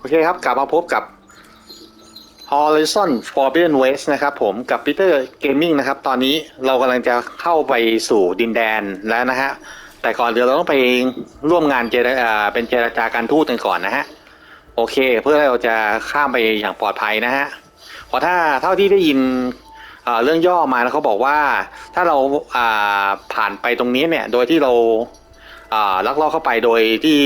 โอเคครับกลับมาพบกับ Horizon Forbidden West นะครับผมกับปีเตอร์เกมมิ่งนะครับตอนนี้เรากำลังจะเข้าไปสู่ดินแดนแล้วนะฮะแต่ก่อนเดี๋ยวเราต้องไปร่วมงานเป็นเจรจาการทูตกันก่อนนะฮะโอเคเพื่อเราจะข้ามไปอย่างปลอดภัยนะฮะเพราะเท่าที่ได้ยินเรื่องย่อมานะเขาบอกว่าถ้าเราผ่านไปตรงนี้เนี่ยโดยที่เราลักลอบเข้าไปโดยที่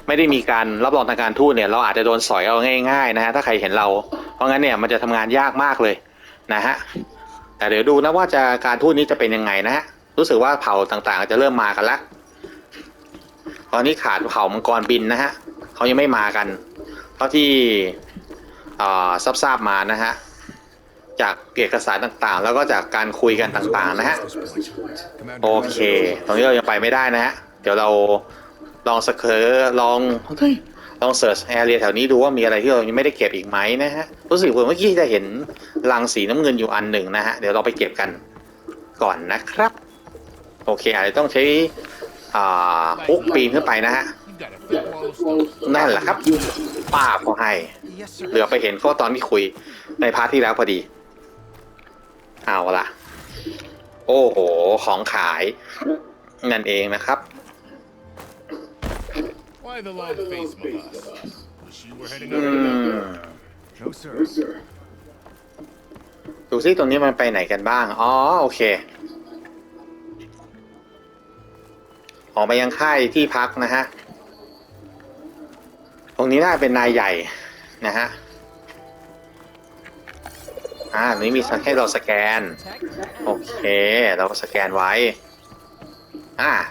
ไม่ได้มีการรับรองทางการทูตเนี่ยเราอาจจะโดนสอยเอาง่ายๆนะฮะถ้าใครเห็นเราเพราะงั้นเนี่ยมันจะทำงานยากมากเลยนะฮะแต่เดี๋ยวดูนะว่าการทูตนี้จะเป็นยังไงนะฮะรู้สึกว่าเผ่าต่างๆจะเริ่มมากันละตอนนี้ขาดเผ่ามังกรบินนะฮะเขายังไม่มากันเพราะที่ทราบมานะฮะจากเอกสารต่างๆแล้วก็จากการคุยกันต่างๆนะฮะโอเคตรงนี้เรายังไปไม่ได้นะฮะเดี๋ยวเราลองลองเสิร์ชแอเรียแถวนี้ดูว่ามีอะไรที่เรายังไม่ได้เก็บอีกไหมนะฮะรู้สึกเมื่อกี้จะเห็นรังสีน้ำเงินอยู่อันหนึ่งนะฮะเดี๋ยวเราไปเก็บกันก่อนนะครับโอเคอาจจะต้องใช้ฮุกปีนขึ้นไปนะฮะนั่นแหละครับป้าพอให้เหลือไปเห็นก็ตอนที่คุยในพาร์ทที่แล้วพอดีเอาละโอ้โหของขายนั่นเองนะครับดูซิตรงนี้มันไปไหนกันบ้างอ๋อโอเคออกไปยังค่ายที่พักนะฮะตรงนี้น่าเป็นนายใหญ่นะฮะตรงนี้มีให้เราสแกนโอเคเราสแกนไว้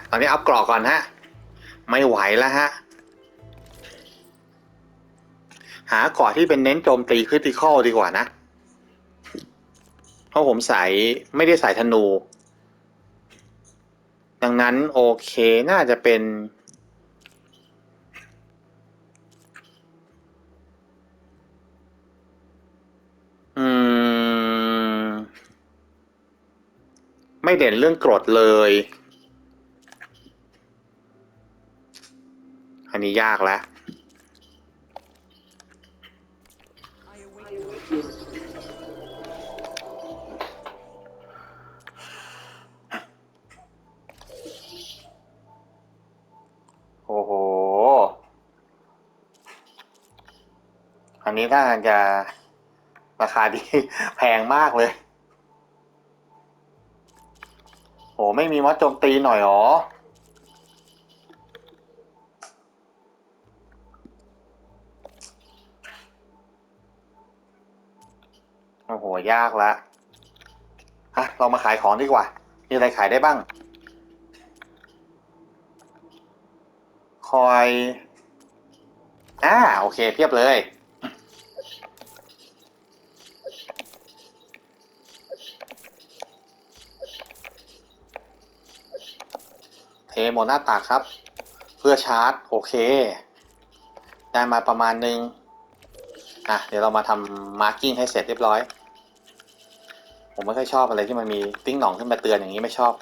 ตอนนี้อัพกรอกก่อนฮะไม่ไหวแล้วฮะหาเกราะที่เป็นเน้นโจมตีคริติคอลดีกว่านะเพราะผมไม่ได้ใส่ธนูดังนั้นโอเคน่าจะเป็นไม่เด่นเรื่องกรดเลยอันนี้ยากแล้วโอ้โหอันนี้น่าจะราคาดี แพงมากเลยโหไม่มีมอสโจมตีหน่อยหรอโอ้โหยากละเรามาขายของดีกว่ามีอะไรขายได้บ้างคอยโอเคเพียบเลยเทหมดหน้าตาครับเพื่อชาร์จโอเคได้มาประมาณนึงเดี๋ยวเรามาทำมาร์กิ้งให้เสร็จเรียบร้อยผมไม่ค่อยชอบอะไรที่มันมีติ้งหน่องขึ้นมาเตือนอย่างนี้ไม่ชอบ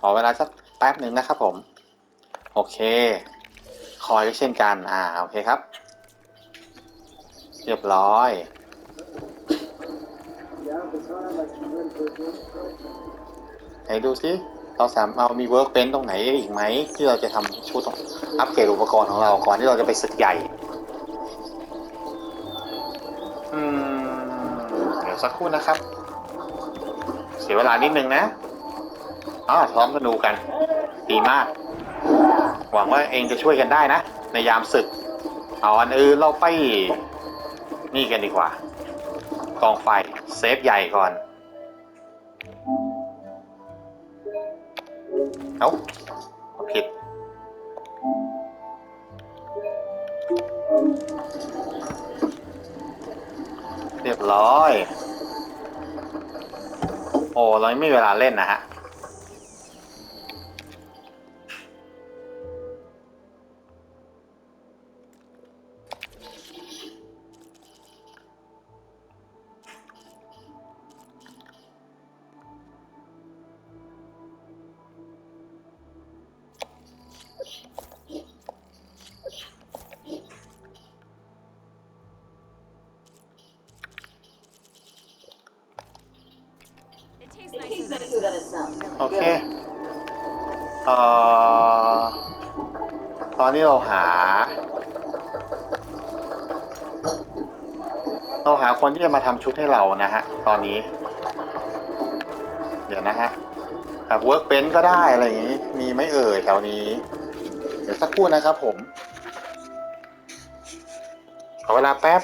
ขอเวลาสักแป๊บหนึ่งนะครับผมโอเคคอยก็เช่นกันโอเคครับเรียบร้อยไหนดูซิเราสามารถมีเวิร์กเบนตรงไหนอีกไหมที่เราจะทำชุดอัปเกรดอุปกรณ์ของเราก่อนที่เราจะไปศึกใหญ่เดี๋ยวสักครู่นะครับเสียเวลานิดนึงนะพร้อมกันดูกันดีมากหวังว่าเองจะช่วยกันได้นะในยามศึกเอาอันอื่นเราไปนี่กันดีกว่ากองไฟเซฟใหญ่ก่อนผิดเรียบร้อยโอ้เราไม่มีเวลาเล่นนะฮะ เอ่อตอนนี้เราหาคนที่จะมาทำชุดให้เรานะฮะตอนนี้เดี๋ยวนะฮะแบบเวิร์กเบนก็ได้อะไรอย่างนี้มีไหมเอ่ยแถวนี้เดี๋ยวสักครู่นะครับผมขอเวลาแป๊บ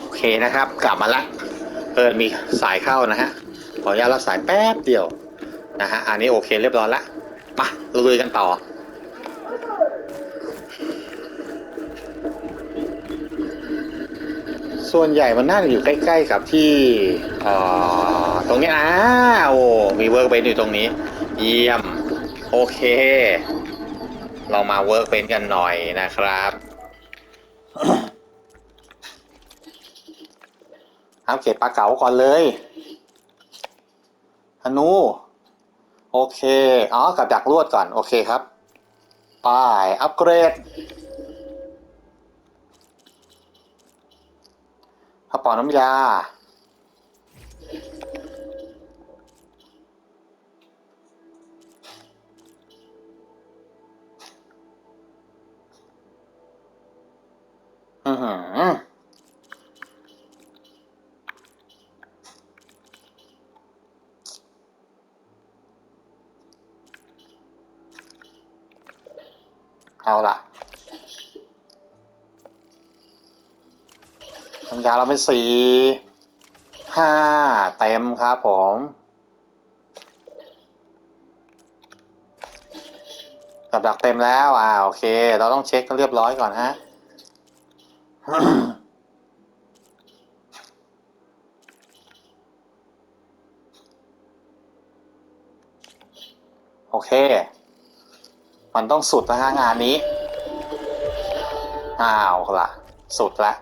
โอเคนะครับกลับมาละมีสายเข้านะฮะขออนุญาตรับสายแป๊บเดียวนะฮะอันนี้โอเคเรียบร้อยละมาลุยกันต่อส่วนใหญ่มันน่าจะอยู่ใกล้ๆกับที่ตรงนี้โอ้มีเวิร์กเบนอยู่ตรงนี้เยี่ยมโอเคเรามาเวิร์กเบนกันหน่อยนะครับเอาเก็บปลาเก๋าก่อนเลยธนูโอเคกับดักลวดก่อนโอเคครับไปอัปเกรดกระป๋องน้ำยาอือหือเอาล่ะน้ำยาเราเป็น4 5เต็มครับผมกับดักเต็มแล้วโอเคเราต้องเช็คกันเรียบร้อยก่อนฮะโอเคมันต้องสุดนะฮะงานนี้ล่ะสุดละ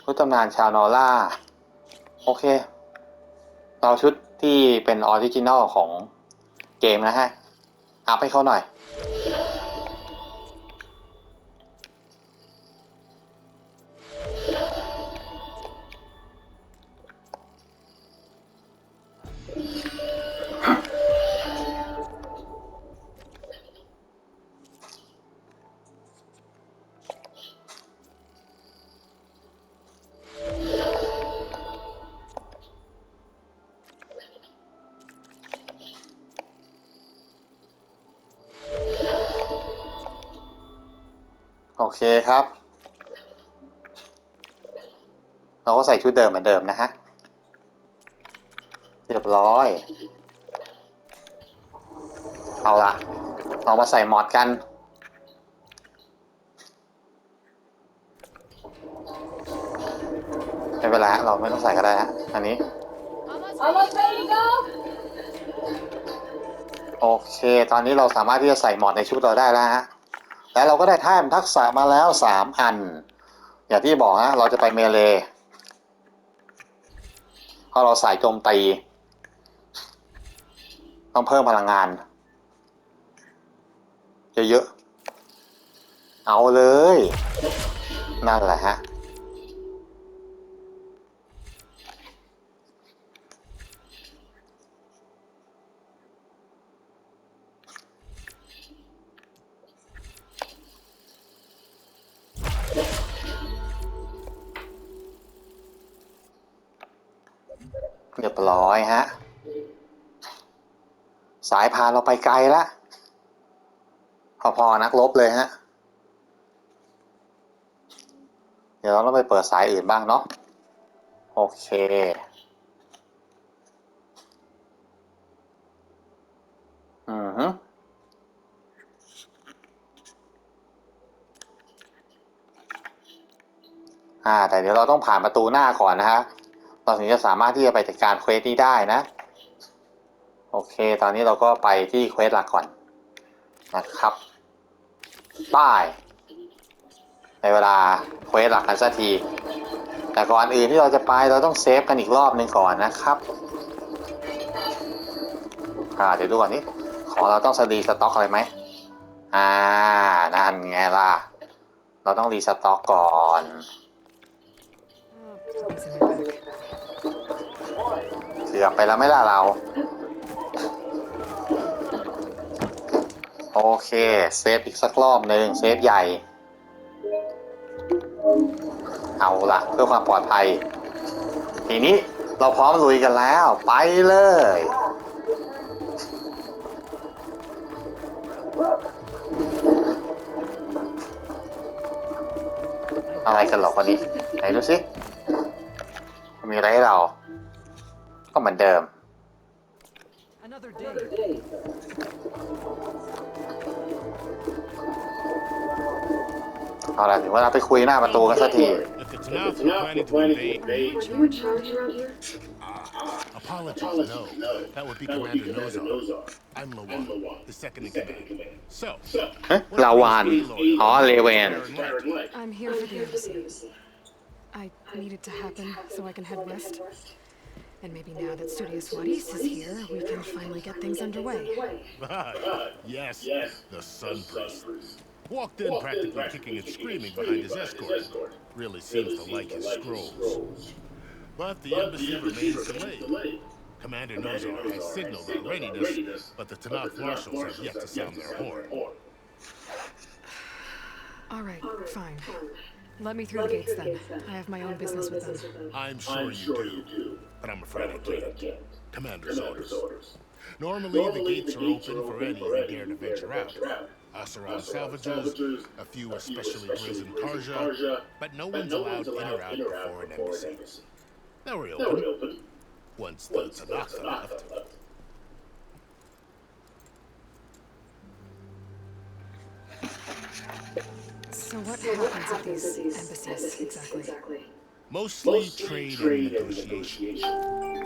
ชุดตำนานชาวนอร่าโอเคเราชุดที่เป็นออริจินอลของเกมนะฮะอัพให้เขาหน่อยโอเคครับเราก็ใส่ชุดเดิมเหมือนเดิมนะฮะเรียบร้อยเอาละเรามาใส่มอดกันไม่เป็นไรเราไม่ต้องใส่ก็ได้ฮะอันนี้โอเคตอนนี้เราสามารถที่จะใส่มอดในชุดเราได้แล้วฮะและเราก็ได้แต้มทักษะมาแล้ว3 อันอย่างที่บอกนะเราจะไปเมเลเพราะเราสายโจมตีต้องเพิ่มพลังงานเยอะๆเอาเลยนั่นแหละฮะเรียบร้อยฮะสายพาเราไปไกลละพอๆนักรบเลยฮะเดี๋ยวเราต้องไปเปิดสายอื่นบ้างเนาะโอเค แต่เดี๋ยวเราต้องผ่านประตูหน้าก่อนนะฮะเราถึงจะสามารถที่จะไปจัดการเควสนี้ได้นะโอเคตอนนี้เราก็ไปที่เควสหลักก่อนนะครับป้ายในเวลาเควสหลักกันสักทีแต่ก่อนอื่นที่เราจะไปเราต้องเซฟกันอีกรอบหนึ่งก่อนนะครับเดี๋ยวดูก่อนนี้ของเราต้องรีสต็อกอะไรไหมนั่นไงล่ะเราต้องรีสต็อกก่อนเกือบไปแล้วไม่ล่ะเราโอเคเซฟอีกสักรอบหนึ่งเซฟใหญ่เอาล่ะเพื่อความปลอดภัยทีนี้เราพร้อมลุยกันแล้วไปเลยอะไรกันหรอกวันนี้ไหนดูสิมีอะไรให้เราก็เหมือนเดิมเอาล่ะถึงเวลาไปคุยหน้าประตูกันสักที Apologies, no. That would be Commander Nozar. I'm Lawan, the second in command. So, Lawan. Lewan. I'm here for the embassy. I need it to happen so I can head west. And maybe now that Studio Suarez is here, we can finally get things underway. Yes, the Sun Priest. Walked in practically kicking and screaming behind his escort. Really seems to like his scrolls. But the embassy remains delayed. Commander Nozar has signaled our readiness, but the Tanakh marshals have yet to sound their horn. All right, fine. Let me through the gates then. I have my own business with them. I'm sure you do, but I'm afraid I can't. Commander's orders. Normally, the gates are open for any who dare to venture out. Asaran salvagers, a few especially brazen Karja, but no one's allowed in or out before an embassy. Now we're open. Once the Tanakh left. So what happens at these embassies exactly? Mostly trade and negotiation.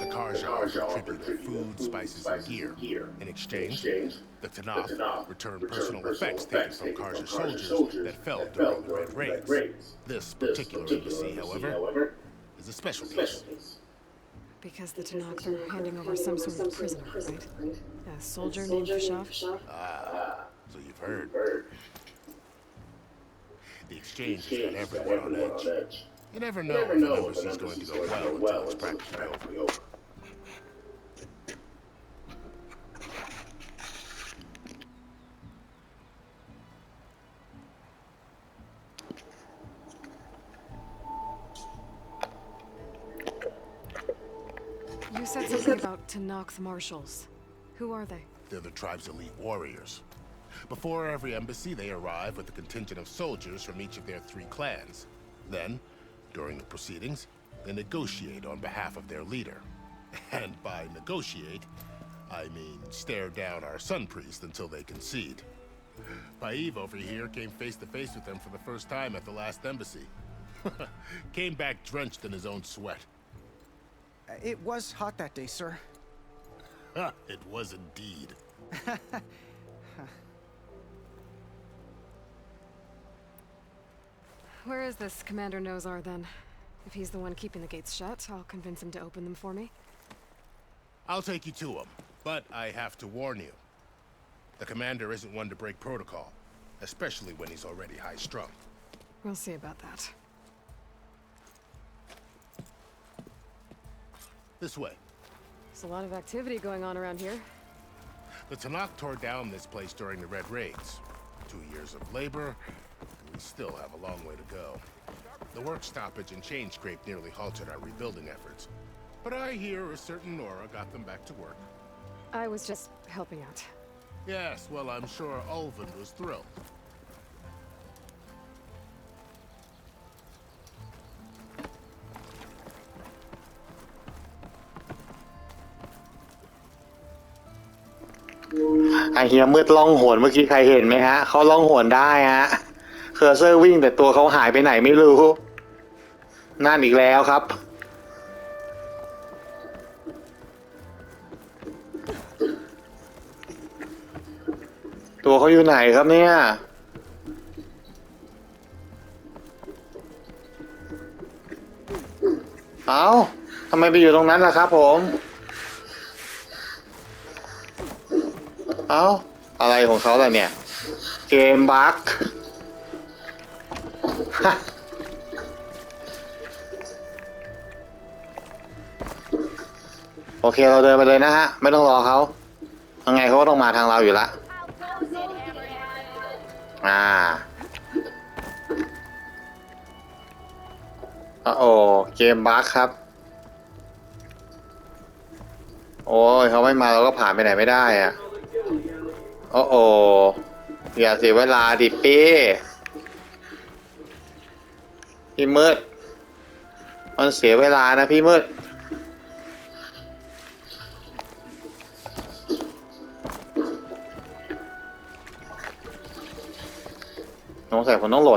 The Karja contribute their food, spices, and gear. In exchange, the Tanakh return personal effects taken from Karja soldiers that fell during the Red Raids. This particular embassy, however, is a special case. Because the Tanakh are handing over some sort of prisoner, right? A soldier named Fashav? So you've heard. The exchange has got everyone on edge. You never know if an embassy's going to go well until it's practically over. You said something about Tanakh's marshals. Who are they? They're the tribe's elite warriors. Before every embassy, they arrive with a contingent of soldiers from each of their 3 clans. Then, during the proceedings, they negotiate on behalf of their leader. And by negotiate, I mean stare down our Sun Priest until they concede. Paiv over here came face to face with them for the first time at the last embassy. Came back drenched in his own sweat. It was hot that day, sir. It was indeed. Where is this Commander Nozar, then? If he's the one keeping the gates shut, I'll convince him to open them for me. I'll take you to him, but I have to warn you. The commander isn't one to break protocol, especially when he's already high-strung. We'll see about that. This way. There's a lot of activity going on around here. The Tanakh tore down this place during the Red Raids. 2 years of labor, and we still have a long way to go. The work stoppage and chain scrape nearly halted our rebuilding efforts. But I hear a certain Nora got them back to work. I was just helping out. Yes, well, I'm sure Ulvin was thrilled.ไอเฮียมืดล่องหนเมื่อกี้ใครเห็นไหมฮะเขาล่องหนได้ฮะเคอร์เซอร์วิ่งแต่ตัวเขาหายไปไหนไม่รู้ นั่นอีกแล้วครับตัวเขาอยู่ไหนครับเนี่ยเอ้าทำไมไปอยู่ตรงนั้นล่ะครับผมเอ้าอะไรของเขาล่ะเนี่ยเกมบั๊กโอเคเราเดินไปเลยนะฮะไม่ต้องรอเขายังไงเขาก็ต้องมาทางเราอยู่ละโอ้เกมบั๊กครับโอ้ยเขาไม่มาเราก็ผ่านไปไหนไม่ได้อะโอ้อย่าเสียเวลาดิพี่มืดมันเสียเวลานะพี่มืดสงสัยผมต้องโห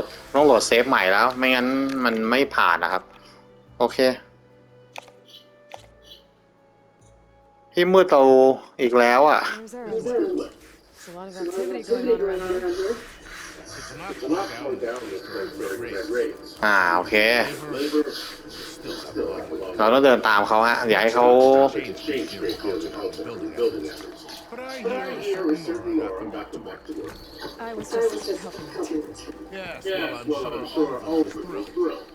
ลดเซฟใหม่แล้วไม่งั้นมันไม่ผ่านนะครับโอเคพี่มืดเราอีกแล้วอ่ะ There's a lot of activity going on around here. It's not going down raids. โอเคเราต้องเดินตามเขาฮะอย่าให้เขา But I hear a certain Mora got them back to work. I was just helping out. Yes, well, I'm sure all of them are thrilled.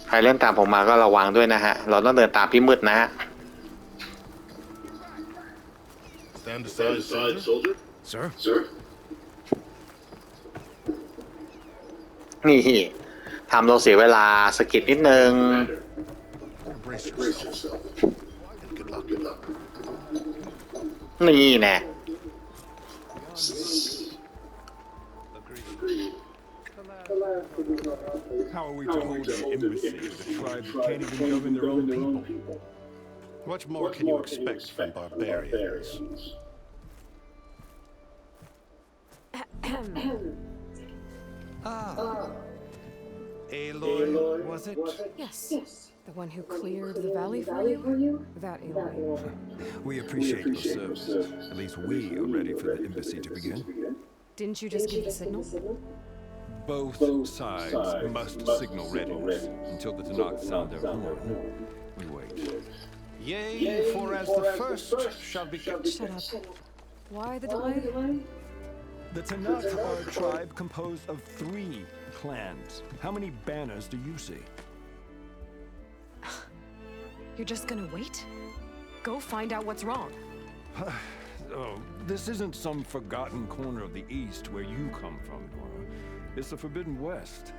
ใครเล่นตามผมมาก็ระวังด้วยนะฮะเราต้องเดินตามพี่มืดนะฮะ Stand aside, soldier. Sir. นี่ทำเราเสียเวลาสกิดนิดนึง Brace yourself. Good luck. นี่แน่ How are we to hold an embassy with a tribe that can't even govern their own people? What more can you expect from barbarians? Aloy, was it? Yes. The one who cleared the valley for you? That Aloy. We appreciate your service. At least we are ready for the embassy to begin. Didn't you just give the signal? Both sides must signal readiness until the Tanakh sound their horn. We wait. Yea, for as the first shall be kept. Shut up. Why the delay? The Tanakh are a tribe composed of 3 clans. How many banners do you see? You're just gonna wait? Go find out what's wrong. Oh, this isn't some forgotten corner of the East where you come from, Nora. It's the Forbidden West.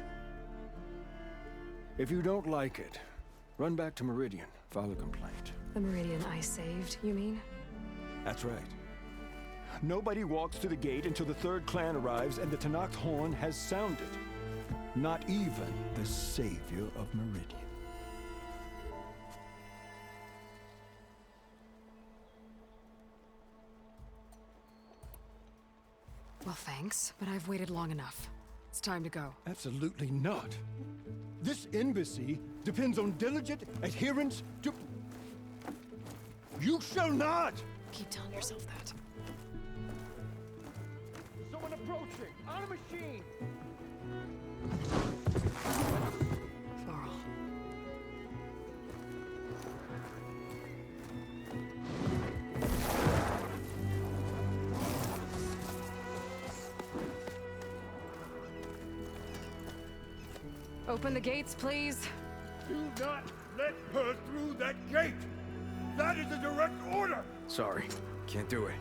If you don't like it, run back to Meridian, file a complaint. The Meridian I saved, you mean? That's right. Nobody walks to the gate until the 3rd clan arrives and the Tanakh horn has sounded. Not even the savior of Meridian. Well, thanks, but I've waited long enough. It's time to go. Absolutely not. This embassy depends on diligent adherence to... You shall not! Keep telling yourself that. Someone approaching! On a machine! Floral. Open the gates, please. Do not let her through that gate! That is a direct order! Sorry, can't do it.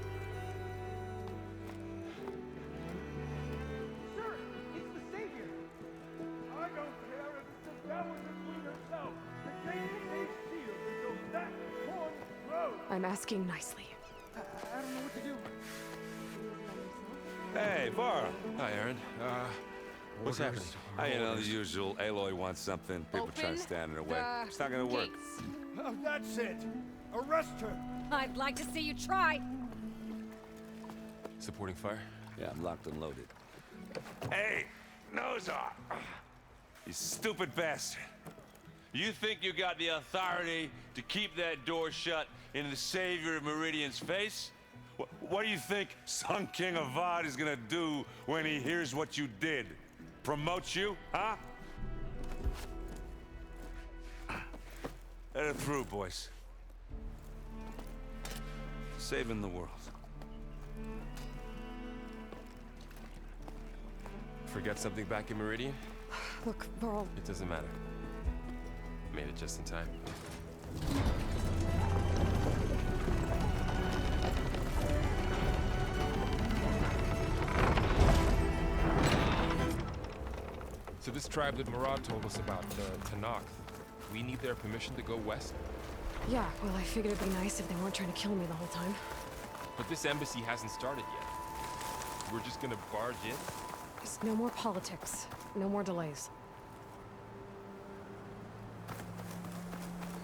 Sir, it's the savior! I don't care if it's the devil between herself. The gate is sealed until that horn blows. I'm asking nicely. I don't know what to do. Hey, Var. Hi, Aaron. What's happening? You know, the usual. Aloy wants something. People trying to stand in her way. It's not gonna work. That's it. Arrest her. I'd like to see you try. Supporting fire? Yeah, I'm locked and loaded. Hey, nose off. You stupid bastard. You think you got the authority to keep that door shut in the savior of Meridian's face? What do you think Sun King Avad is gonna do when he hears what you did? Promote you, huh? Let it through, boys. Saving the world. Forget something back in Meridian? Look, Burl. It doesn't matter. Made it just in time. So this tribe that Murad told us about, Tanakh, we need their permission to go west? Yeah, well, I figured it'd be nice if they weren't trying to kill me the whole time. But this embassy hasn't started yet. We're just gonna barge in? Just no more politics. No more delays.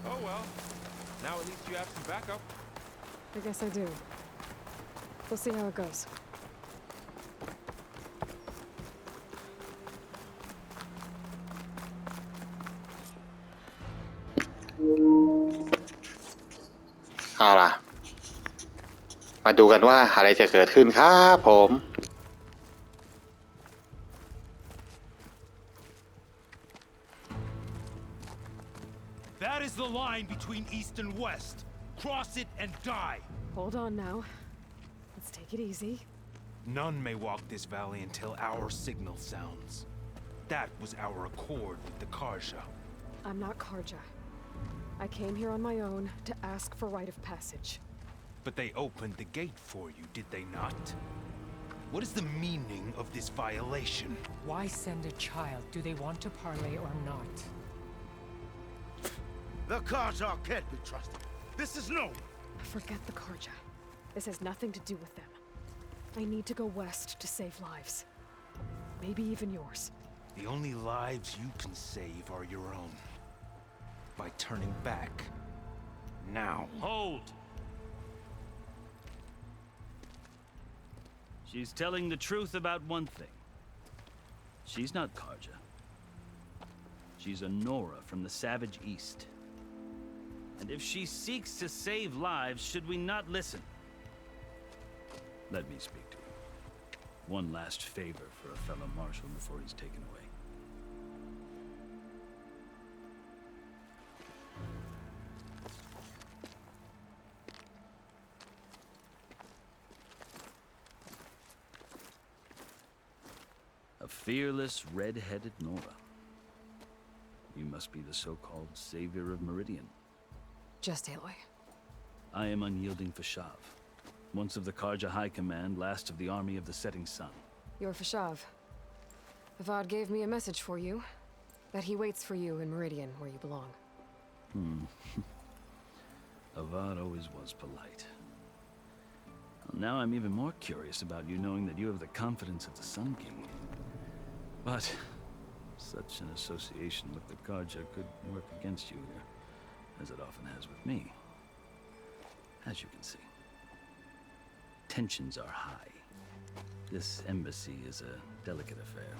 Oh well. Now at least you have some backup. I guess I do. We'll see how it goes. Alright. มาดูกันว่าอะไรจะเกิดขึ้นครับผม That is the line between east and west. Cross it and die. Hold on now. Let's take it easy. None may walk this valley until our signal sounds. That was our accord with the Karja. I'm not Karja. I came here on my own to ask for rite of passage. But they opened the gate for you, did they not? What is the meaning of this violation? Why send a child? Do they want to parley or not? The Karja can't be trusted. This is no. Forget the Karja. This has nothing to do with them. I need to go west to save lives. Maybe even yours. The only lives you can save are your own. By turning back. Now. Hold! She's telling the truth about one thing. She's not Karja. She's a Nora from the Savage East. And if she seeks to save lives, should we not listen? Let me speak to her. One last favor for a fellow marshal before he's taken away. A fearless, red-headed Nora. You must be the so-called savior of Meridian. Just Aloy. I am unyielding Fashav, once of the Karja High Command, last of the army of the setting sun. You're Fashav. Avad gave me a message for you. That he waits for you in Meridian, where you belong. Avad always was polite. Well, now I'm even more curious about you knowing that you have the confidence of the Sun King. But such an association with the Karja could work against you here, as it often has with me. As you can see, tensions are high. This embassy is a delicate affair.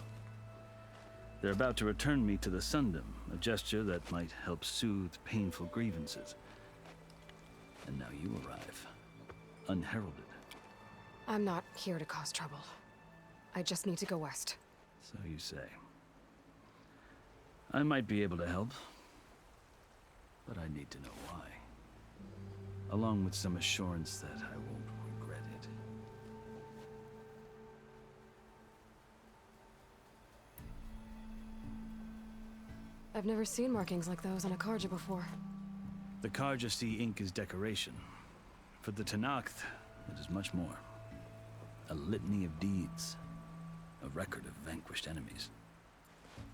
They're about to return me to the Sundom, a gesture that might help soothe painful grievances. And now you arrive, unheralded. I'm not here to cause trouble. I just need to go west. So you say. I might be able to help, but I need to know why. Along with some assurance that I won't regret it. I've never seen markings like those on a Karja before. The Karja see ink as decoration. For the Tanakh, it is much more. A litany of deeds. A record of vanquished enemies.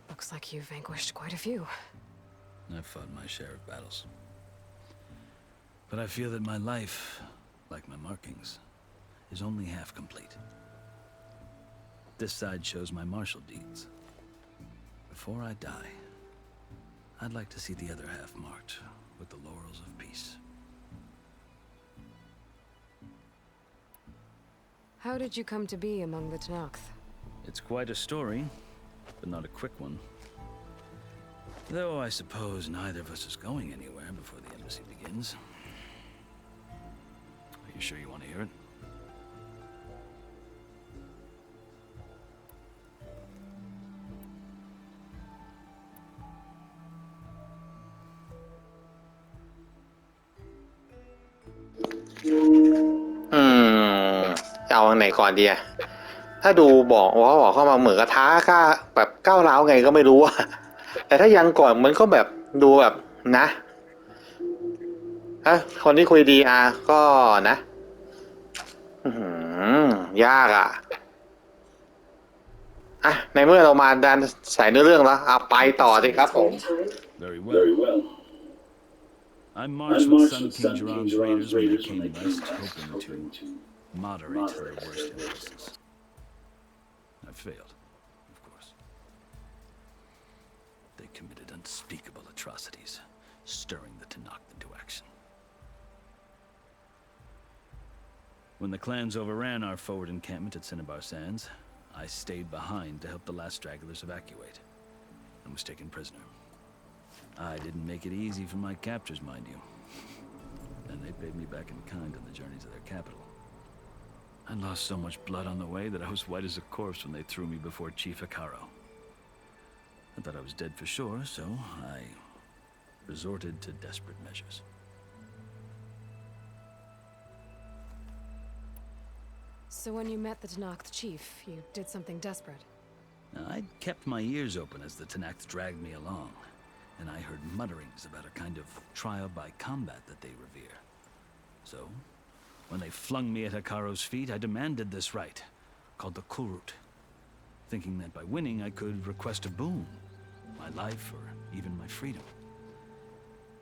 Looks like you've vanquished quite a few. I've fought my share of battles. But I feel that my life, like my markings, is only half complete. This side shows my martial deeds. Before I die, I'd like to see the other half marked with the laurels of peace. How did you come to be among the Tanakh? It's quite a story, but not a quick one. Though I suppose neither of us is going anywhere before the embassy begins. Are you sure you want to hear it? Hmm. เอาอันไหนก่อนดีอะถ้าดูบอกเข้ามาเหมือนกระท้ากล้าแบบก้าวร้าวไงก็ไม่รู้อะแต่ถ้ายังก่อนมันก็แบบดูแบบนะคนที่คุยดีก็นะยากในเมื่อเรามาดันใส่เนื้อเรื่องแล้วไปต่อสิครับผม Very well. I marched with Sun King Jiran's raiders when they came west, hoping to moderate their worst impulses. I failed, of course. They committed unspeakable atrocities, stirring the Tanakh into action. When the clans overran our forward encampment at Cinnabar Sands, I stayed behind to help the last stragglers evacuate, and was taken prisoner. I didn't make it easy for my captors, mind you. And they paid me back in kind on the journey to their capital. I lost so much blood on the way that I was white as a corpse when they threw me before Chief Hikaro. I thought I was dead for sure, so I resorted to desperate measures. So when you met the Tanakh chief, you did something desperate? I'd kept my ears open as the Tanakh dragged me along, and I heard mutterings about a kind of trial by combat that they revere. So, when they flung me at Hikaro's feet, I demanded this right, called the Kulrut, thinking that by winning I could request a boon, my life or even my freedom.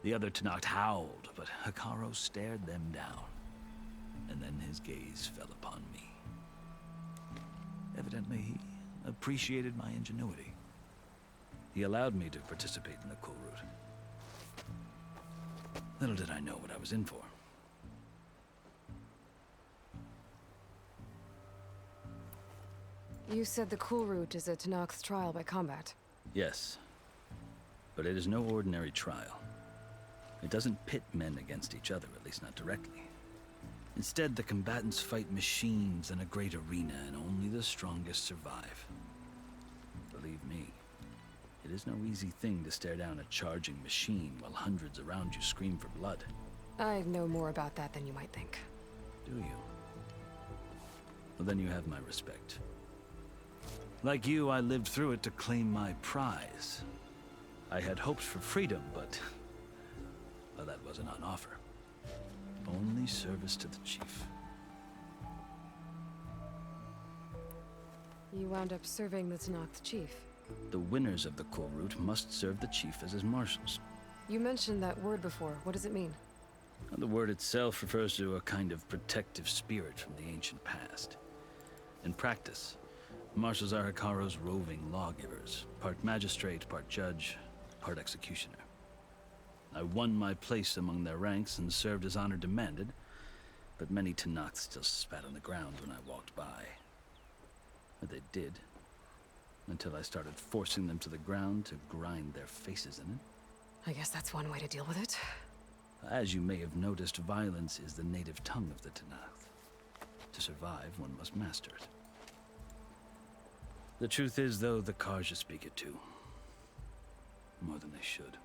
The other Tanakh howled, but Hikaro stared them down, and then his gaze fell upon me. Evidently, he appreciated my ingenuity. He allowed me to participate in the Kulrut. Little did I know what I was in for. You said the Kulrut is a Tanakh's trial by combat. Yes, but it is no ordinary trial. It doesn't pit men against each other, at least not directly. Instead, the combatants fight machines in a great arena, and only the strongest survive. Believe me, it is no easy thing to stare down a charging machine while hundreds around you scream for blood. I know more about that than you might think. Do you? Well, then you have my respect. Like you, I lived through it to claim my prize. I had hoped for freedom, but well, that wasn't on offer. Only service to the chief. You wound up serving the Tanakh chief. The winners of the Kulrut must serve the chief as his marshals. You mentioned that word before. What does it mean? The word itself refers to a kind of protective spirit from the ancient past. In practice, marshals are Hikaro's roving lawgivers, part magistrate, part judge, part executioner. I won my place among their ranks and served as honor demanded, but many Tanakhs still spat on the ground when I walked by. But they did, until I started forcing them to the ground to grind their faces in it. I guess that's one way to deal with it. As you may have noticed, violence is the native tongue of the Tanakh. To survive, one must master it. The truth is, though, the Karja speak it too. More than they should.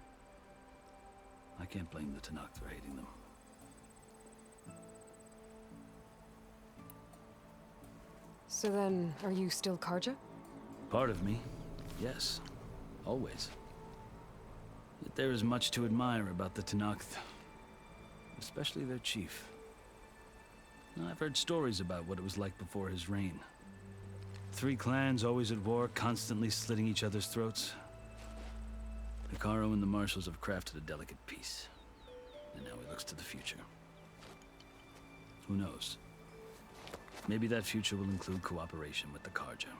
I can't blame the Tanakh for hating them. So then, are you still Karja? Part of me, yes. Always. Yet there is much to admire about the Tanakh, especially their chief. I've heard stories about what it was like before his reign. 3 clans always at war, constantly slitting each other's throats. Hikaro and the marshals have crafted a delicate peace, and now he looks to the future. Who knows? Maybe that future will include cooperation with the Karja.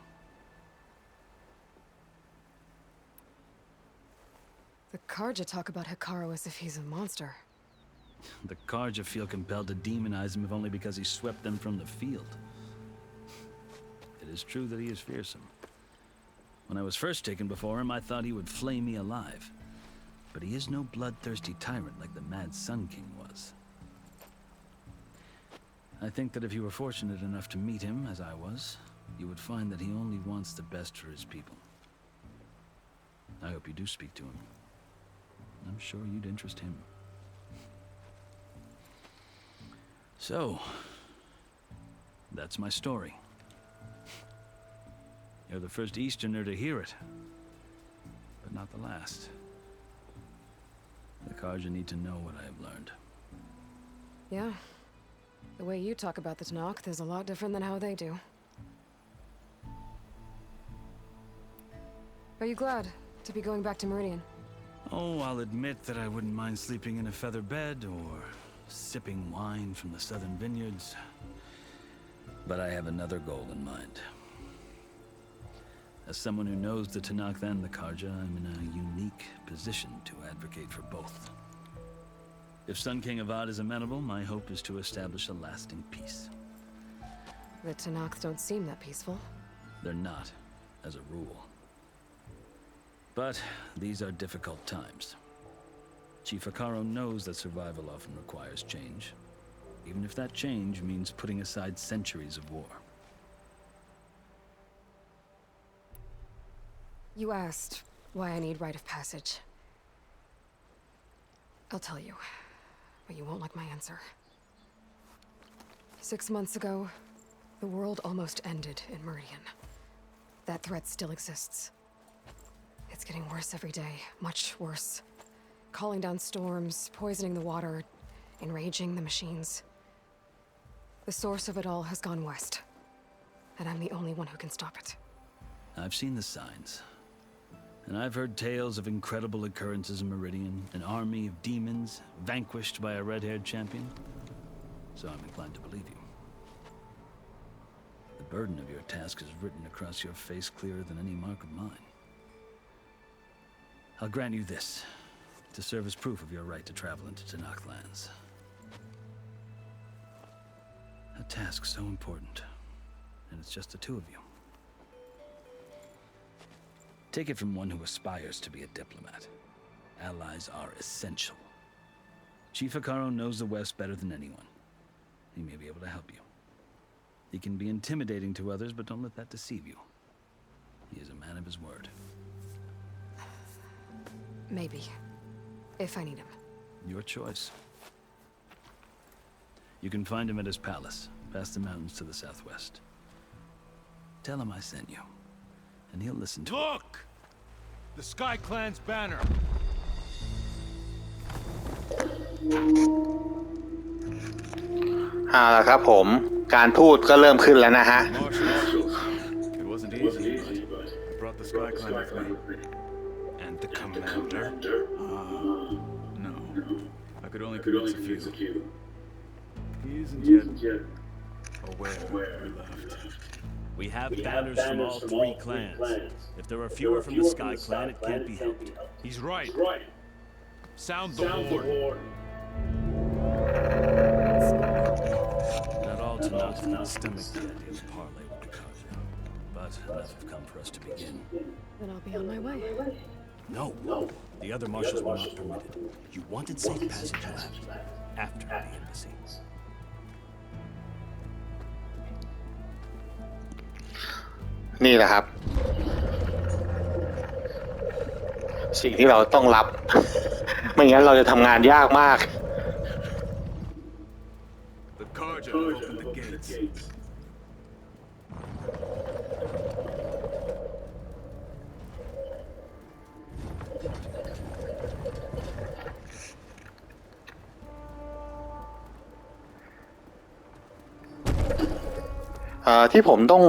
The Karja talk about Hikaro as if he's a monster. The Karja feel compelled to demonize him if only because he swept them from the field. It is true that he is fearsome. When I was first taken before him, I thought he would flay me alive. but he is no bloodthirsty tyrant like the Mad Sun King was. I think that if you were fortunate enough to meet him, as I was, you would find that he only wants the best for his people. I hope you do speak to him. I'm sure you'd interest him. So, that's my story. You're the first Easterner to hear it, but not the last. The Karja need to know what I have learned. Yeah. The way you talk about the Tanakh is a lot different than how they do. Are you glad to be going back to Meridian? Oh, I'll admit that I wouldn't mind sleeping in a feather bed or sipping wine from the southern vineyards. But I have another goal in mind. As someone who knows the Tanakh and the Karja, I'm in a unique position to advocate for both. If Sun King Avad is amenable, my hope is to establish a lasting peace. The Tanakh don't seem that peaceful. They're not, as a rule. But these are difficult times. Chief Akaro knows that survival often requires change, even if that change means putting aside centuries of war. You asked why I need rite of passage. I'll tell you, but you won't like my answer. 6 months ago, the world almost ended in Meridian. That threat still exists. It's getting worse every day, much worse. Calling down storms, poisoning the water, enraging the machines. The source of it all has gone west, and I'm the only one who can stop it. I've seen the signs. And I've heard tales of incredible occurrences in Meridian, an army of demons vanquished by a red-haired champion. So I'm inclined to believe you. The burden of your task is written across your face clearer than any mark of mine. I'll grant you this, to serve as proof of your right to travel into Tanakh lands. A task so important, and it's just the two of you. Take it from one who aspires to be a diplomat. Allies are essential. Chief Akaro knows the West better than anyone. He may be able to help you. He can be intimidating to others, but don't let that deceive you. He is a man of his word. Maybe. If I need him. Your choice. You can find him at his palace, past the mountains to the southwest. Tell him I sent you, and he'll listen to it. Look! The Sky Clan's banner. เอาละครับผมการพูดก็เริ่มขึ้นแล้วนะฮะ It wasn't easy, but I brought the Sky Clan with me. And the commander? No, I could only convince a few. He isn't yet aware we left. We have banners from all three clans. If there are fewer from the Sky Clan, it can't be helped. He's right. Sound the horn. Not all Tanakh can stomach the idea of parley with the Karja, but enough have come for us to begin. Then I'll be on my way. No, the other marshals were not permitted. You wanted safe passage after the embassy. นี่แหละครับสิ่งที่เราต้องรับ ไม่งั้นเราจะทำงานยากมาก The Karja have opened the gates. ที่ผมต้อง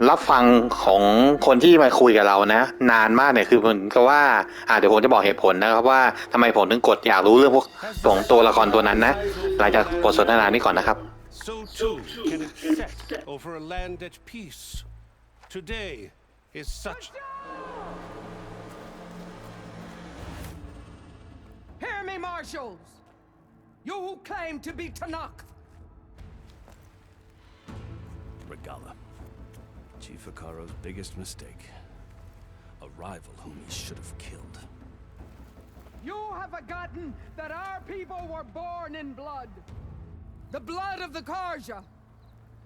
รับฟังของคนที่มาคุยกับเรานะนานมากเนี่ยคือเหมือนกับว่าเดี๋ยวผมจะบอกเหตุผลนะครับว่าทำไมผมถึงกดอยากรู้เรื่องพวกของตัวละครตัวนั้นนะหลังจากบทสนทนานี้ก่อนนะครับ So too can it set over a land at peace. Today is such. Hear me, marshals! You who claim to be Tanakh! Regala, Chief Akaro's biggest mistake. A rival whom he should have killed. You have forgotten that our people were born in blood. The blood of the Karja.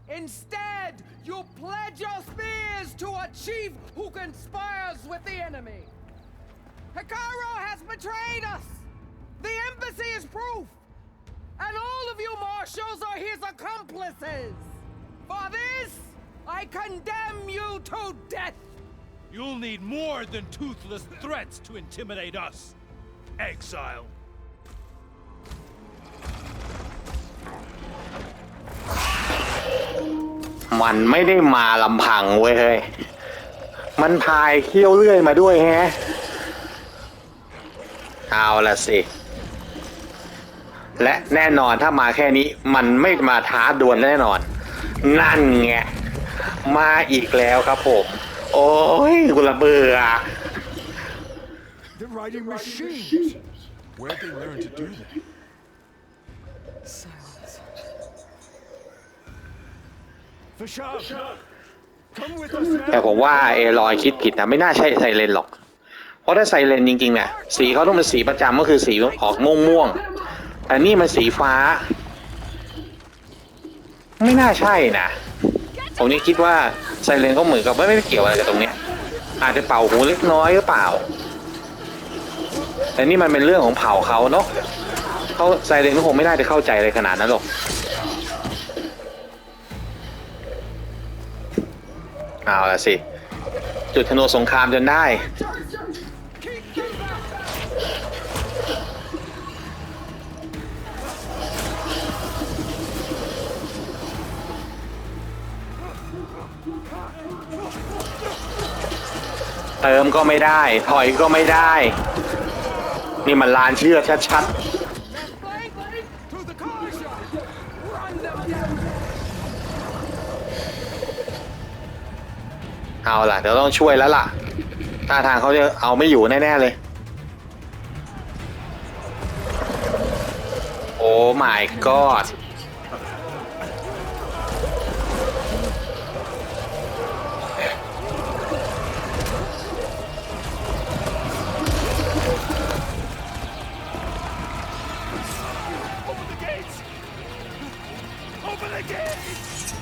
Instead, you pledge your spears to a chief who conspires with the enemy. Hikaru has betrayed us. The embassy is proof. And all of you marshals are his accomplices. For this, I condemn you to death. You'll need more than toothless threats to intimidate us. Exile. มันไม่ได้มาลำพังเว้ยเฮ้ยมันพายเขี้ยวเลื่อยมาด้วยแฮะเอาละสิและแน่นอนถ้ามาแค่นี้มันไม่มาท้าดวลแน่นอนนั่นไงมาอีกแล้วครับผมโอ้ยกูระเบื่อ They're riding machines. Where'd they learn to do that? Silence. Fashab, come with us แต่ now. ผมว่าเอลอยคิดผิดนะไม่น่าใช่ไซเรนหรอกเพราะถ้าไซเรนจริงๆเนี่ยสีเขาต้องเป็นสีประจำก็คือสีออกม่วงๆแต่นี่มันสีฟ้าไม่น่าใช่นะผมนี่คิดว่าไซเรนก็เหมือนกับไม่เกี่ยวอะไรกับตรงเนี้ยอาจจะเป่าหูเล็กน้อยหรือเปล่าแต่นี่มันเป็นเรื่องของเผ่าเขาเนาะเขาไซเรนก็คงไม่น่าจะเข้าใจอะไรขนาดนั้นหรอกเอาละสิจุดธนูสงครามจนได้เติมก็ไม่ได้ถอยก็ไม่ได้นี่มันลานเชื่อชัด To the Karja! Run them down! ๆเอาล่ะเดี๋ยวต้องช่วยแล้วล่ะท่าทางเขาจะเอาไม่อยู่แน่ๆเลยโอ้ my god Open the gates!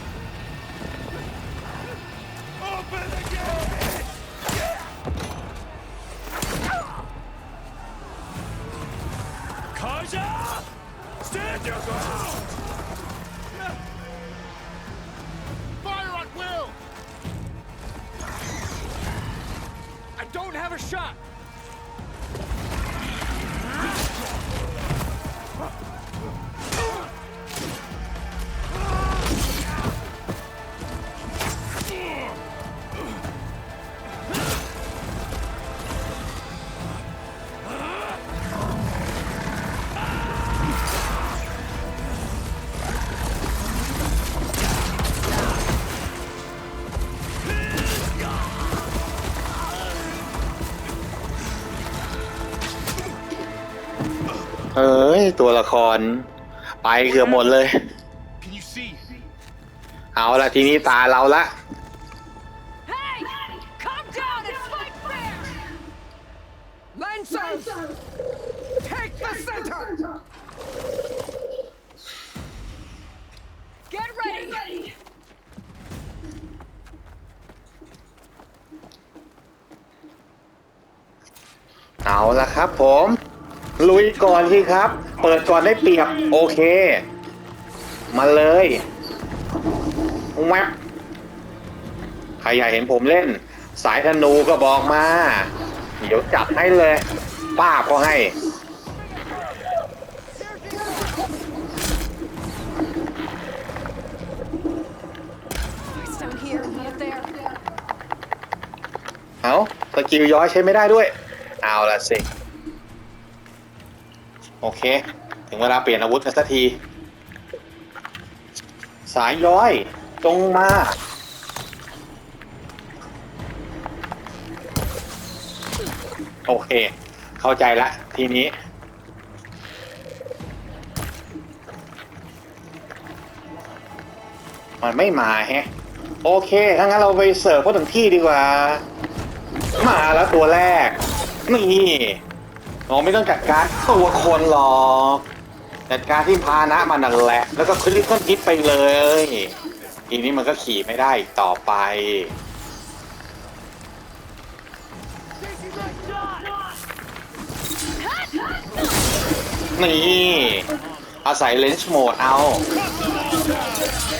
Open the gates! Karja! Stand your ground! Fire at will! I don't have a shot!เอ้ยตัวละครไปเกือบหมดเลย Can you see? เอาละทีนี้ตาเราละ Hey! Calm down and fight fair! Lancers! Take the center! Get ready! เอาละครับผมลุยก่อนสิครับเปิดก่อนได้เปรียบโอเคมาเลยแวบใครอยากเห็นผมเล่นสายธนูก็บอกมาเดี๋ยวจัดให้เลยป้าก็ให้ It's down here, not up there. เอาสกิลย้อยใช้ไม่ได้ด้วยเอาละสิโอเคถึงเวลาเปลี่ยนอาวุธกันสักทีสายย้อยจงมาโอเคเข้าใจละทีนี้มันไม่มาแฮะโอเคถ้างั้นเราไปเสิร์ฟเขาถึงที่ดีกว่ามาแล้วตัวแรกนี่ เราไม่ต้องจัดการตัวคนหรอกจัดการที่พาหนะมันนั่นแหละแล้วก็คลิกต้นทิศไปเลยทีนี้มันก็ขี่ไม่ได้อีกต่อไปนี่อาศัยเลนส์โหมดเอา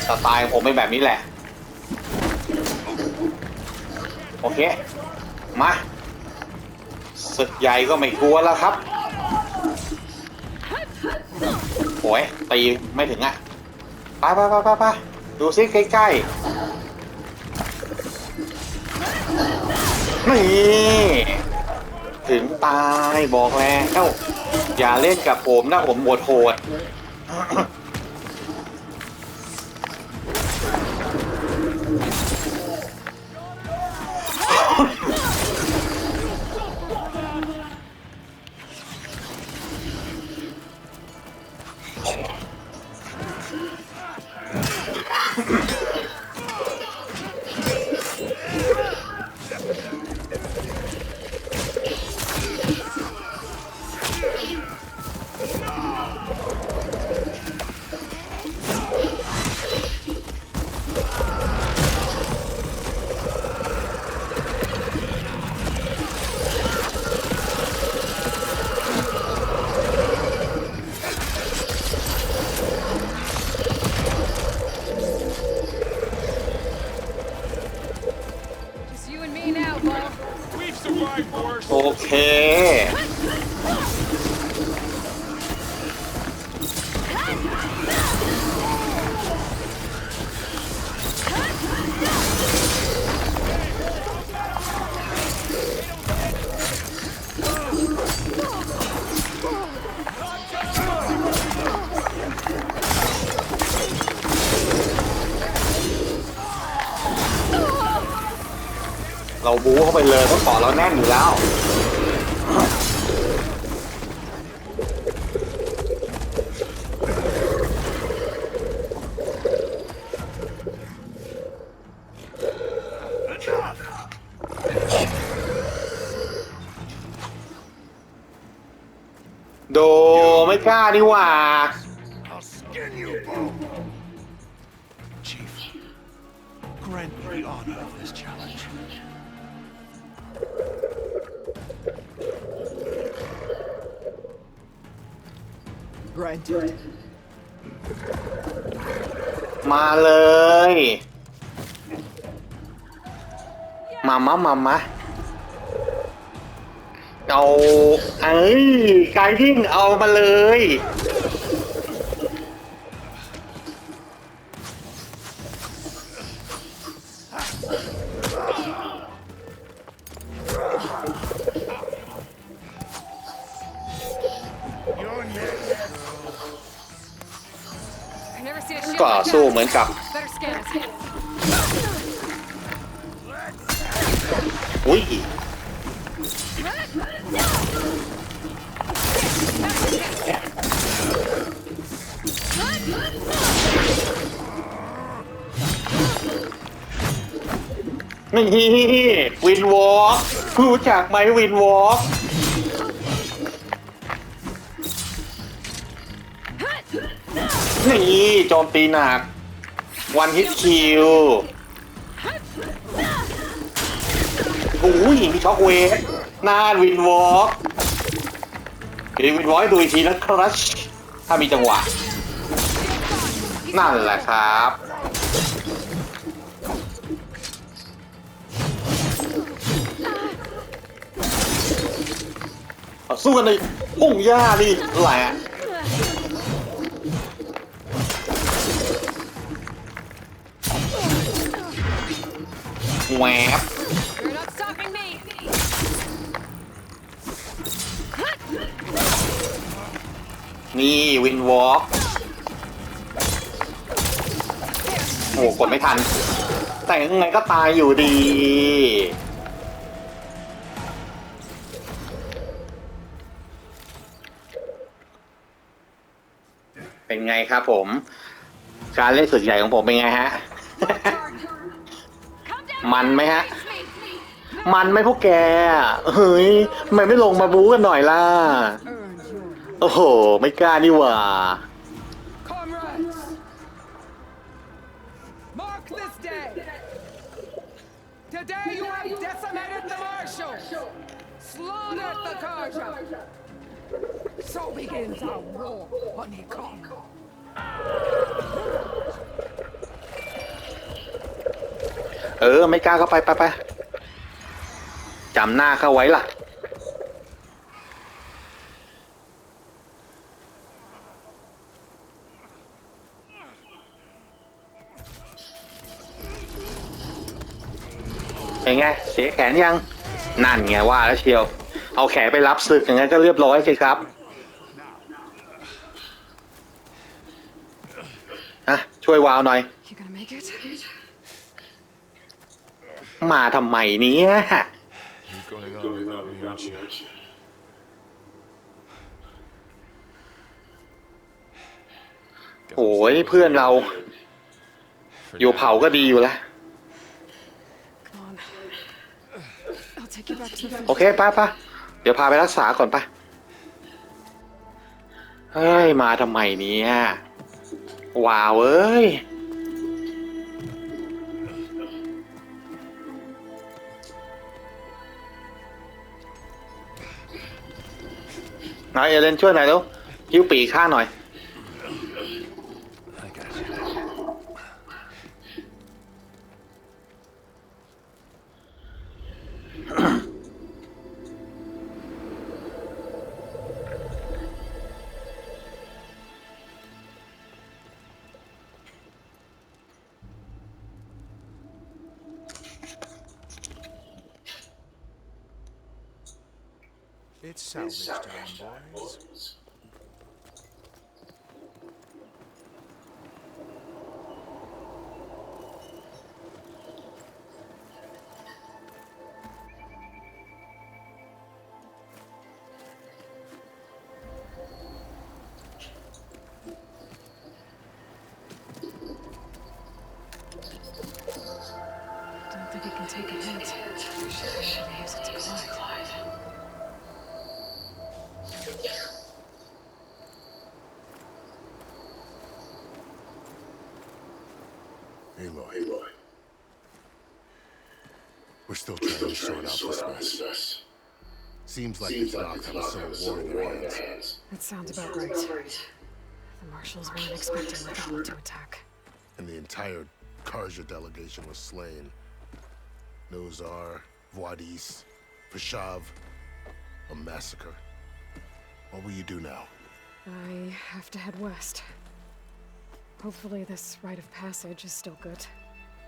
สไตล์ผมเป็นแบบนี้แหละโอเคมาศึกใหญ่ก็ไม่กลัวแล้วครับโอ้ยตีไม่ถึงอ่ะไปดูซิใกล้ๆนี่ถึงตายบอกแล้วอย่าเล่นกับผมนะผมโหดโอเคเราบู๊เข้าไปเลยเพราะเกาะเราแน่นอยู่แล้วโดไม่กล้านี่หว่า Chief, grant me the honor of this challenge. Granted. มาเลยมาเอาไกด์ทิ้งเอามาเลยก็สู้เหมือนกับอุ้ยนี่วินวอล์กรู้จักไหมวินวอล์กนี่โจมตีหนักวันฮิตคิวโอ้ยมีช็อคเวฟหน้าวินวอล์กวินวอล์กดูอีกทีนะครัชถ้ามีจังหวะนั่นแหละครับสู้กันในพุ่งหญ้าดิแหละแหวบนี่วินวอล์กโอ้กดไม่ทันแต่ยังไงก็ตายอยู่ดีเป็นไงครับผมการเล่นสุดใหญ่ของผมเป็นไงฮะ มันไหมฮะ มันไหม่พวกแกเฮ้ยทำไมไม่ลงมาบู๊กันหน่อยล่ะ Earned your โอ้โห ไม่กล้านี่หว่า comrades. Mark this day. Today you have decimated the marshal, slaughtered the Karja. So begins our war on Hikong. ไม่กล้าก็ไปจำหน้าเข้าไว้ล่ะเป็นไงเสียแขนยังนั่นไงว่าแล้วเชียวเอาแขนไปรับศึกอย่างงั้นก็เรียบร้อยสิครับช่วยวาวหน่อย You gonna make it? มาทำไมเนี้ย You're going on without me, aren't you? โอ้ยเพื่อนเราอยู่เผาก็ดีอยู่แล้ว Come on. I'll take you back to the โอเคไปเดี๋ยวพาไปรักษาก่อนไปเฮ้ยมาทำไมเนี้ยว้าวเอ้ยนายเอเลนช่วยหน่อยเร็วยิ้วปีกข้างหน่อย It's salvage time, boys. Don't think he can take a hint. Should I use it to glide? Aloy. We're still trying to sort out this mess. Seems like the Tanakh have a civil war in their hands. That sounds about right. The marshals weren't expecting Regala to attack. And the entire Karja delegation was slain. Nozar, Vuadis, Peshav. A massacre. What will you do now? I have to head west. Hopefully this rite of passage is still good.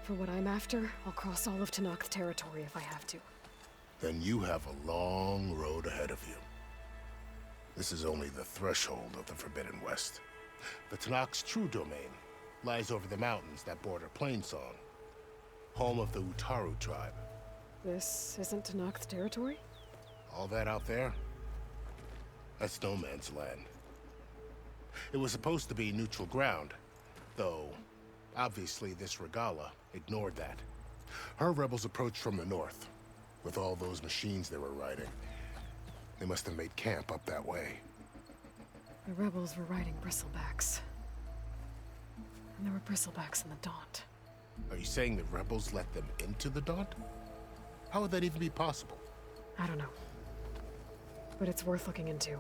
For what I'm after, I'll cross all of Tanakh's territory if I have to. Then you have a long road ahead of you. This is only the threshold of the Forbidden West. The Tanakh's true domain lies over the mountains that border Plainsong, home of the Utaru tribe. This isn't Tanakh's territory? All that out there? That's no man's land. It was supposed to be neutral ground, though obviously this Regala ignored that. Her rebels approached from the north, with all those machines they were riding. They must have made camp up that way. The rebels were riding bristlebacks. And there were bristlebacks in the Daunt. Are you saying the rebels let them into the Daunt? How would that even be possible? I don't know. But it's worth looking into.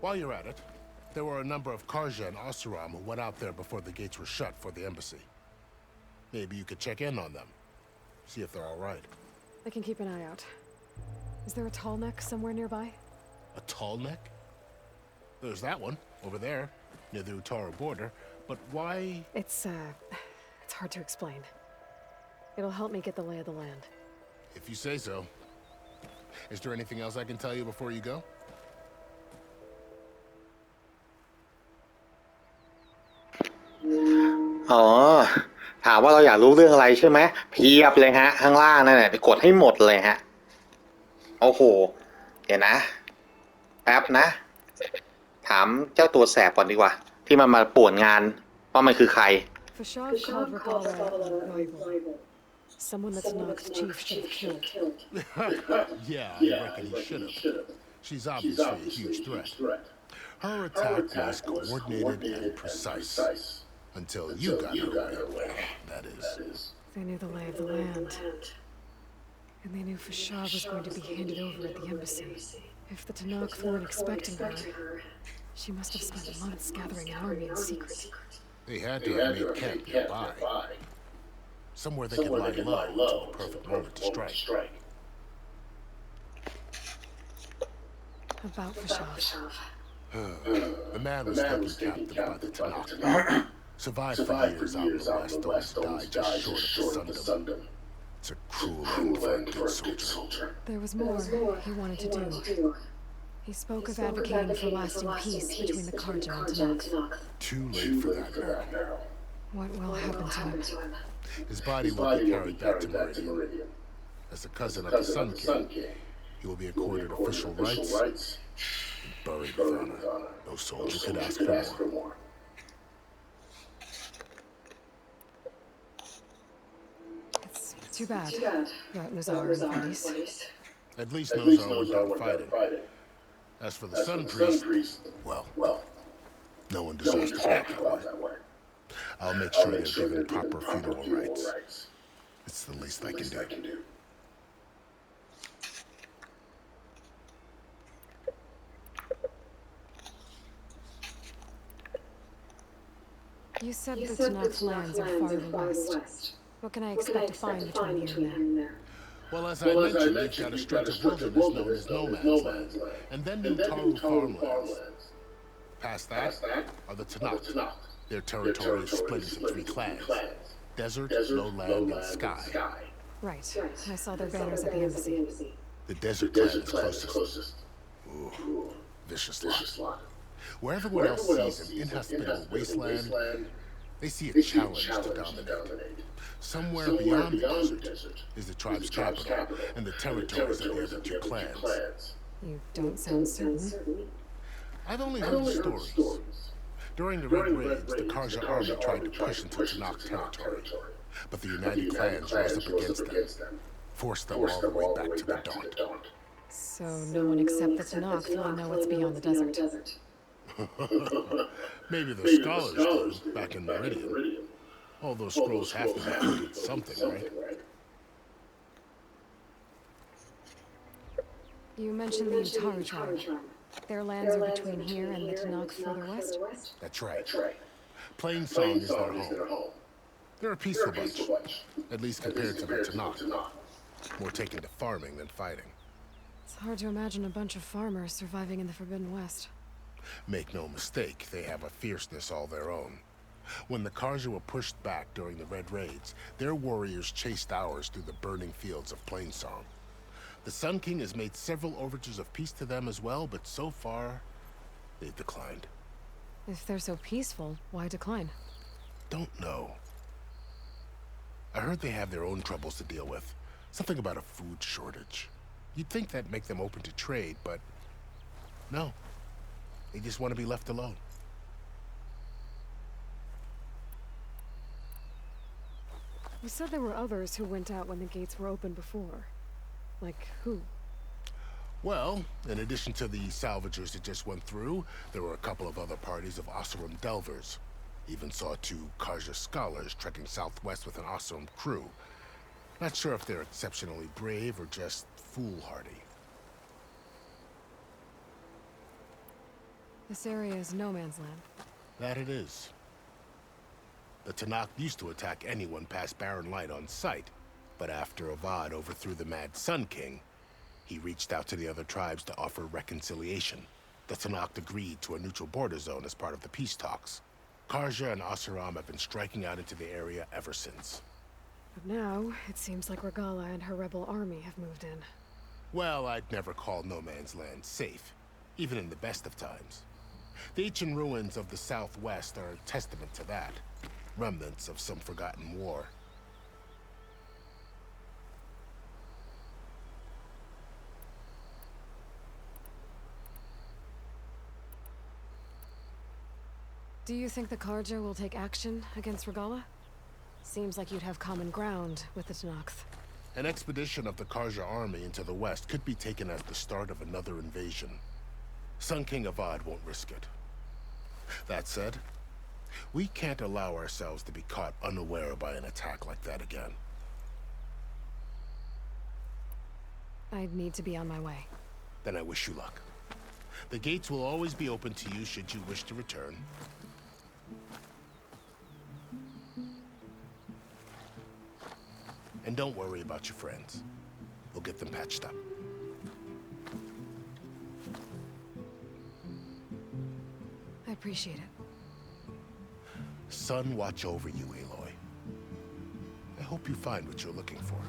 While you're at it, there were a number of Karja and Oseram who went out there before the gates were shut for the embassy. Maybe you could check in on them. See if they're all right. I can keep an eye out. Is there a tall neck somewhere nearby? A tall neck? There's that one, over there, near the Utaru border. But why? It's hard to explain. It'll help me get the lay of the land. If you say so. Is there anything else I can tell you before you go? อ๋อถามว่าเราอยากรู้เรื่องอะไรใช่ไหมเพียบเลยฮะข้างล่างนั่นแหละกดให้หมดเลยฮะโอ้โหเดี๋ยวนะแป๊บนะถามเจ้าตัวแสบก่อนดีกว่าที่มันมาป่วนงานว่ามันคือใคร Fashav called Regala a rival. Someone that's Nox's chief should have killed. Yeah, I reckon he should have. She's obviously a huge threat. Her attack was coordinated and precise. Until you got her way, that is. They knew the lay of the land. And they knew Fashar was going to be handed over at the embassy. If the Tanakh weren't expecting her, she must have spent months gathering an army in secret. They had to have made camp nearby. Somewhere they could lie low until the perfect moment to strike. About Fashar. The man was taken captive by the Tanakh. Survived for years out in the west, only to die just short of the Sundom. It's a cruel end for a good soldier. There was more he wanted to do. He spoke of advocating for lasting peace between the Karja and Tanakh. Too late for that now. What will happen to him? His body will be carried back to Meridian. As a cousin of the Sun King, he will be accorded official rights and buried with honor. No soldier could ask for more. It's too bad about Nazar and Fadis. At least Nazar went down fighting. As for the Sun Priest, well, no one deserves to go that way. I'll make sure they're given proper funeral rites. It's the least I can do. You said the Tanakh lands are far to the west. What can I expect to find between here and there? Well, as I mentioned, you've got a stretch of wilderness known as No Man's Land, and then new Taru farmlands. Past that are the Tanakh. Their territory is split into 3 clans: desert, lowland, and sky. Right. I saw their banners at the embassy. The desert clan is closest. Ooh, vicious lot. Where everyone else sees an inhospitable wasteland, they see a challenge to dominate. Somewhere beyond the desert is the tribe's capital and the territories of the other 2 clans. You don't sound certain. I've only heard stories. During the Red Raids, the Karja army tried to push into Tanakh territory, but the united clans rose up against them, forced them all the way back to the Daunt. So no one except the Tanakh will know what's beyond the desert. Maybe the scholars do, back in Meridian. All those scrolls have to be included something, right? You mentioned the Utaru tribe. Their lands are between here and the Tanakh further west? That's right. Plain Song is their home. They're a peaceful bunch, at least compared to the Tanakh. More taken to farming than fighting. It's hard to imagine a bunch of farmers surviving in the Forbidden West. Make no mistake, they have a fierceness all their own. When the Karja were pushed back during the Red Raids, their warriors chased ours through the burning fields of Plainsong. The Sun King has made several overtures of peace to them as well, but so far, they've declined. If they're so peaceful, why decline? Don't know. I heard they have their own troubles to deal with. Something about a food shortage. You'd think that'd make them open to trade, but no. They just want to be left alone. You said there were others who went out when the gates were open before. Like who? Well, in addition to the salvagers that just went through, there were a couple of other parties of Oseram delvers. Even saw 2 Karja scholars trekking southwest with an Oseram crew. Not sure if they're exceptionally brave or just foolhardy. This area is no man's land. That it is. The Tanakh used to attack anyone past Barren Light on sight, but after Avad overthrew the Mad Sun King, he reached out to the other tribes to offer reconciliation. The Tanakh agreed to a neutral border zone as part of the peace talks. Karja and Oseram have been striking out into the area ever since. But now, it seems like Regala and her rebel army have moved in. Well, I'd never call No Man's Land safe, even in the best of times. The ancient ruins of the Southwest are a testament to that. Remnants of some forgotten war. Do you think the Karja will take action against Regala? Seems like you'd have common ground with the Tanakh. An expedition of the Karja army into the west could be taken as the start of another invasion. Sun King Avad won't risk it. That said, we can't allow ourselves to be caught unaware by an attack like that again. I'd need to be on my way. Then I wish you luck. The gates will always be open to you should you wish to return. And don't worry about your friends. We'll get them patched up. I appreciate it. Sun watch over you, Aloy. I hope you find what you're looking for.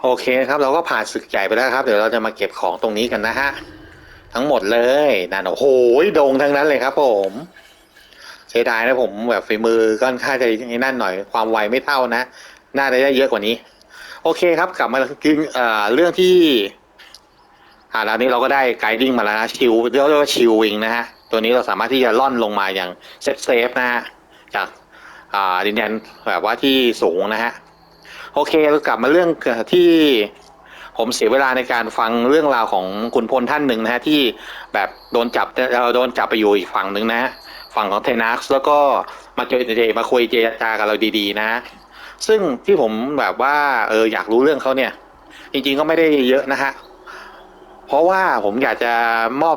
โอเคครับเราก็ผ่านศึกใหญ่ไปแล้วครับเดี๋ยวเราจะมาเก็บของตรงนี้กันนะฮะทั้งหมดเลยนั่นโอ้โหดงทั้งนั้นเลยครับผมเสียดายนะผมแบบฝีมือก็ค่าจะนั่นหน่อยความไวไม่เท่านะน่าจะได้เยอะกว่านี้โอเคครับกลับมาเรื่องที่แล้วนี้เราก็ได้ไกดิ้งมาแล้วนะชิลเรียกว่าชิลวิงนะฮะตัวนี้เราสามารถที่จะล่อนลงมาอย่างเซฟนะฮะจากดินแดนแบบว่าที่สูงนะฮะโอเคเรากลับมาเรื่องที่ผมเสียเวลาในการฟังเรื่องราวของขุนพลท่านหนึ่งนะฮะที่แบบโดนจับไปอยู่อีกฝั่งหนึ่งนะฮะฝั่งของเทนักแล้วก็มาคุยเจรจากับเราดีๆนะซึ่งที่ผมแบบว่าอยากรู้เรื่องเขาเนี่ยจริงๆก็ไม่ได้เยอะนะฮะเพราะว่าผมอยากจะมอบ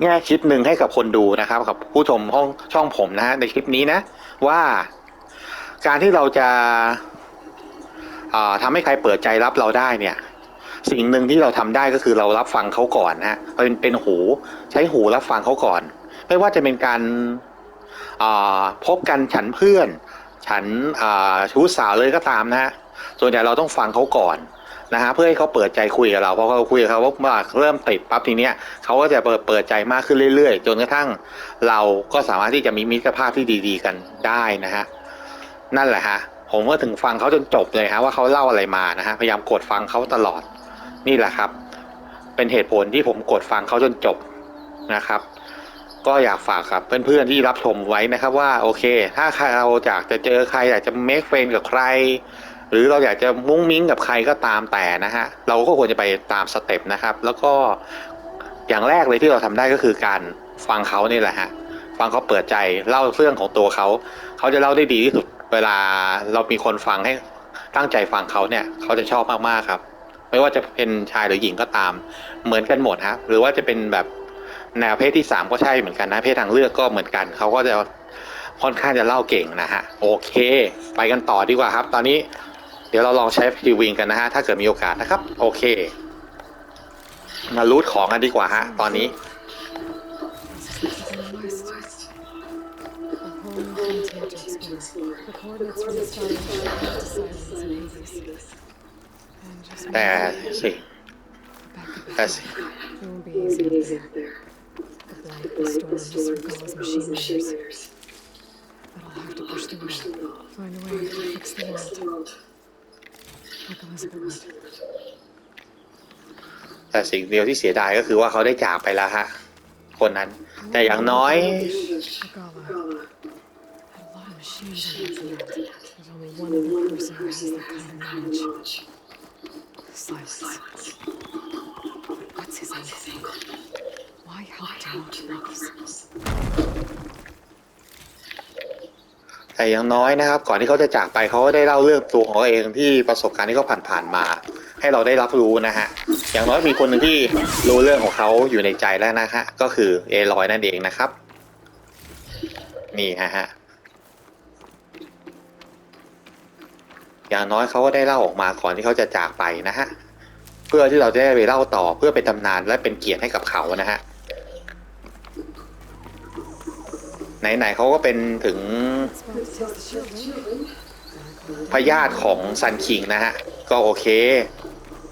แง่คิดหนึ่งให้กับคนดูนะครับกับผู้ชมช่องผมนะฮะในคลิปนี้นะว่าการที่เราจะทำให้ใครเปิดใจรับเราได้เนี่ยสิ่งหนึ่งที่เราทำได้ก็คือเรารับฟังเขาก่อนนะเป็นหูใช้หูรับฟังเขาก่อนไม่ว่าจะเป็นการพบกันฉันเพื่อนฉันชู้สาวเลยก็ตามนะฮะส่วนใหญ่เราต้องฟังเขาก่อนนะฮะเพื่อให้เขาเปิดใจคุยกับเราเพราะเขาคุยกับเขาว่าเริ่มติดปั๊บทีเนี้ยเขาก็จะเปิดใจมากขึ้นเรื่อยๆจนกระทั่งเราก็สามารถที่จะมีมิตรภาพที่ดีๆกันได้นะฮะนั่นแหละฮะผมก็ถึงฟังเขาจนจบเลยฮะว่าเขาเล่าอะไรมานะฮะพยายามกดฟังเขาตลอดนี่แหละครับเป็นเหตุผลที่ผมกดฟังเขาจนจบนะครับก็อยากฝากกับเพื่อนๆที่รับชมไว้นะครับว่าโอเคถ้าเราอยากจะเจอใครอยากจะเมคเฟรนด์กับใครหรือเราอยากจะมุ้งมิ้งกับใครก็ตามแต่นะฮะเราก็ควรจะไปตามสเต็ปนะครับแล้วก็อย่างแรกเลยที่เราทำได้ก็คือการฟังเขานี่แหละฮะฟังเขาเปิดใจเล่าเรื่องของตัวเขาจะเล่าได้ดีที่สุดเวลาเรามีคนฟังให้ตั้งใจฟังเขาเนี่ยเขาจะชอบมากๆครับไม่ว่าจะเป็นชายหรือหญิงก็ตามเหมือนกันหมดฮะหรือว่าจะเป็นแบบแนวเพศที่3ก็ใช่เหมือนกันนะเพศทางเลือกก็เหมือนกันเขาก็จะค่อนข้างจะเล่าเก่งนะฮะโอเคไปกันต่อดีกว่าครับตอนนี้เดี๋ยวเราลองใช้ฟิววิงกันนะฮะถ้าเกิดมีโอกาสนะครับโอเคมารูทของกันดีกว่าฮะตอนนี้ แต่สิแต่สิ่งเดียวที่เสียดายก็คือว่าเขาได้จากไปแล้วฮะคนนั้นแต่อย่างน้อยแต่อย่างน้อยนะครับก่อนที่เขาจะจากไปเขาก็ได้เล่าเรื่องตัวของเขาเองที่ประสบการณ์ที่เขาผ่านมาให้เราได้รับรู้นะฮะอย่างน้อยมีคนหนึ่งที่รู้เรื่องของเขาอยู่ในใจแล้วนะฮะก็คือเอลอยนั่นเองนะครับนี่ฮะอย่างน้อยเขาก็ได้เล่าออกมาก่อนที่เขาจะจากไปนะฮะเพื่อที่เราจะได้ไปเล่าต่อเพื่อเป็นตำนานและเป็นเกียรติให้กับเขานะฮะไหนๆเขาก็เป็นถึงพญาติของซันคิงนะฮะก็โอเค